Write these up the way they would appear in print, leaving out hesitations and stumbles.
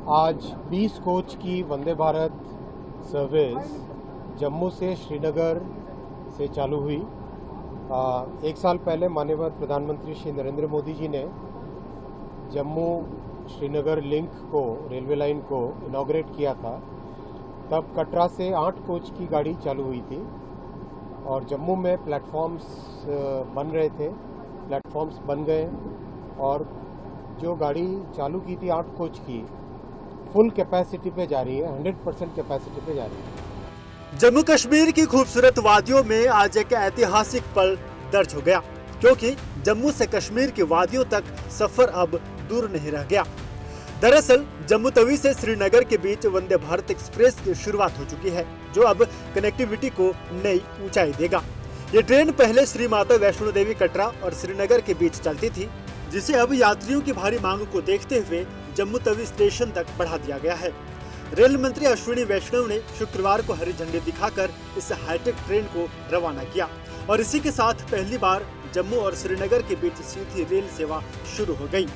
आज 20 कोच की वंदे भारत सर्विस जम्मू से श्रीनगर से चालू हुई। एक साल पहले माननीय प्रधानमंत्री श्री नरेंद्र मोदी जी ने जम्मू श्रीनगर लिंक को, रेलवे लाइन को इनॉग्रेट किया था। तब कटरा से 8 कोच की गाड़ी चालू हुई थी और जम्मू में प्लेटफॉर्म्स बन रहे थे। प्लेटफॉर्म्स बन गए और जो गाड़ी चालू की थी 8 कोच की, फुल कैपेसिटी पे जा रही है, 100% कैपेसिटी पे जा रही है। जम्मू कश्मीर की खूबसूरत वादियों में आज एक ऐतिहासिक पल दर्ज हो गया, क्योंकि जम्मू से कश्मीर की वादियों तक सफर अब दूर नहीं रह गया। दरअसल जम्मू तवी से श्रीनगर के बीच वंदे भारत एक्सप्रेस की शुरुआत हो चुकी है, जो अब कनेक्टिविटी को नई ऊंचाई देगा। ये ट्रेन पहले श्री माता वैष्णो देवी कटरा और श्रीनगर के बीच चलती थी, जिसे अब यात्रियों की भारी मांग को देखते हुए जम्मू तवी स्टेशन तक बढ़ा दिया गया है। रेल मंत्री अश्विनी वैष्णव ने शुक्रवार को हरी झंडी दिखाकर इस हाईटेक ट्रेन को रवाना किया और इसी के साथ पहली बार जम्मू और श्रीनगर के बीच सीधी रेल सेवा शुरू हो गई।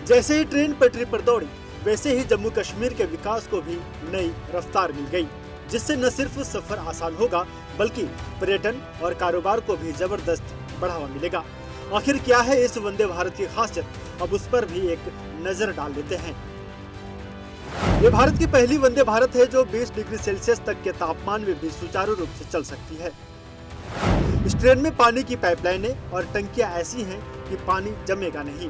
जैसे ही ट्रेन पटरी पर दौड़ी, वैसे ही जम्मू कश्मीर के विकास को भी नई रफ्तार मिल गई, जिससे न सिर्फ सफर आसान होगा बल्कि पर्यटन और कारोबार को भी जबरदस्त बढ़ावा मिलेगा। आखिर क्या है इस वंदे भारत की खासियत, अब उस पर भी एक नजर डाल लेते हैं। ये भारत की पहली वंदे भारत है जो 20 डिग्री सेल्सियस तक के तापमान में भी सुचारू रूप से चल सकती है। इस ट्रेन में पानी की पाइपलाइनें और टंकियां ऐसी हैं कि पानी जमेगा नहीं।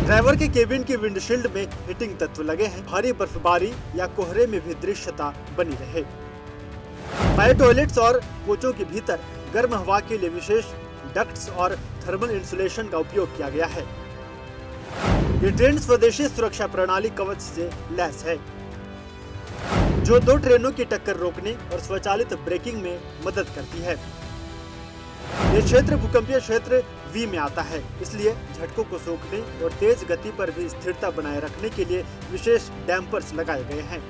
ड्राइवर के केबिन की विंडशील्ड में हीटिंग तत्व लगे हैं, भारी बर्फबारी या कोहरे में भी दृश्यता बनी रहे। बायो टॉयलेट्स और कोचों के भीतर गर्म हवा के लिए विशेष डक्ट्स और थर्मल इंसुलेशन का उपयोग किया गया है। ये ट्रेन स्वदेशी सुरक्षा प्रणाली कवच से लैस है, जो 2 ट्रेनों की टक्कर रोकने और स्वचालित ब्रेकिंग में मदद करती है। ये क्षेत्र भूकंपीय क्षेत्र V में आता है, इसलिए झटकों को सोखने और तेज गति पर भी स्थिरता बनाए रखने के लिए विशेष डैम्पर्स लगाए गए हैं।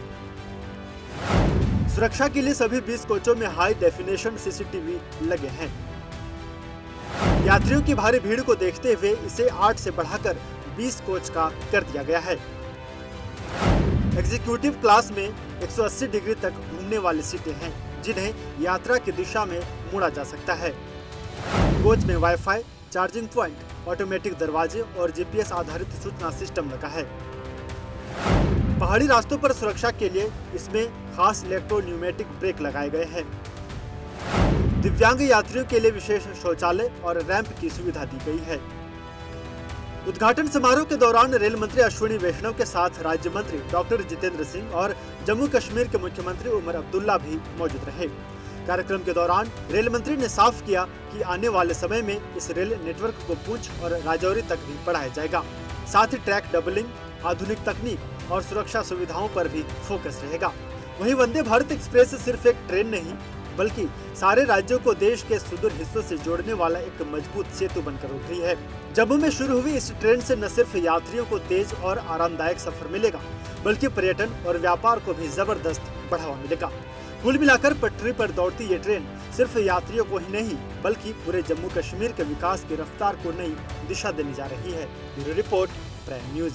सुरक्षा के लिए सभी 20 कोचों में हाई डेफिनेशन CCTV लगे हैं। यात्रियों की भारी भीड़ को देखते हुए इसे 8 से बढ़ाकर 20 कोच का कर दिया गया है। एग्जीक्यूटिव क्लास में 180 डिग्री तक घूमने वाली सीटें हैं, जिन्हें यात्रा की दिशा में मुड़ा जा सकता है। कोच में वाईफाई, चार्जिंग पॉइंट, ऑटोमेटिक दरवाजे और GPS आधारित सूचना सिस्टम लगा है। पहाड़ी रास्तों पर सुरक्षा के लिए इसमें खास इलेक्ट्रो-न्यूमेटिक ब्रेक लगाए गए हैं। दिव्यांग यात्रियों के लिए विशेष शौचालय और रैंप की सुविधा दी गई है। उद्घाटन समारोह के दौरान रेल मंत्री अश्विनी वैष्णव के साथ राज्य मंत्री डॉक्टर जितेंद्र सिंह और जम्मू कश्मीर के मुख्यमंत्री उमर अब्दुल्ला भी मौजूद रहे। कार्यक्रम के दौरान रेल मंत्री ने साफ किया कि आने वाले समय में इस रेल नेटवर्क को पुंछ और राजौरी तक भी बढ़ाया जाएगा। साथ ही ट्रैक डबलिंग, आधुनिक तकनीक और सुरक्षा सुविधाओं पर भी फोकस रहेगा। वहीं वंदे भारत एक्सप्रेस सिर्फ एक ट्रेन नहीं, बल्कि सारे राज्यों को देश के सुदूर हिस्सों से जोड़ने वाला एक मजबूत सेतु बनकर उभरी है। जम्मू में शुरू हुई इस ट्रेन से न सिर्फ यात्रियों को तेज और आरामदायक सफर मिलेगा, बल्कि पर्यटन और व्यापार को भी जबरदस्त बढ़ावा मिलेगा। कुल मिलाकर पटरी पर दौड़ती ये ट्रेन सिर्फ यात्रियों को ही नहीं, बल्कि पूरे जम्मू कश्मीर के विकास की रफ्तार को नई दिशा देने जा रही है। Bureau report, prime news.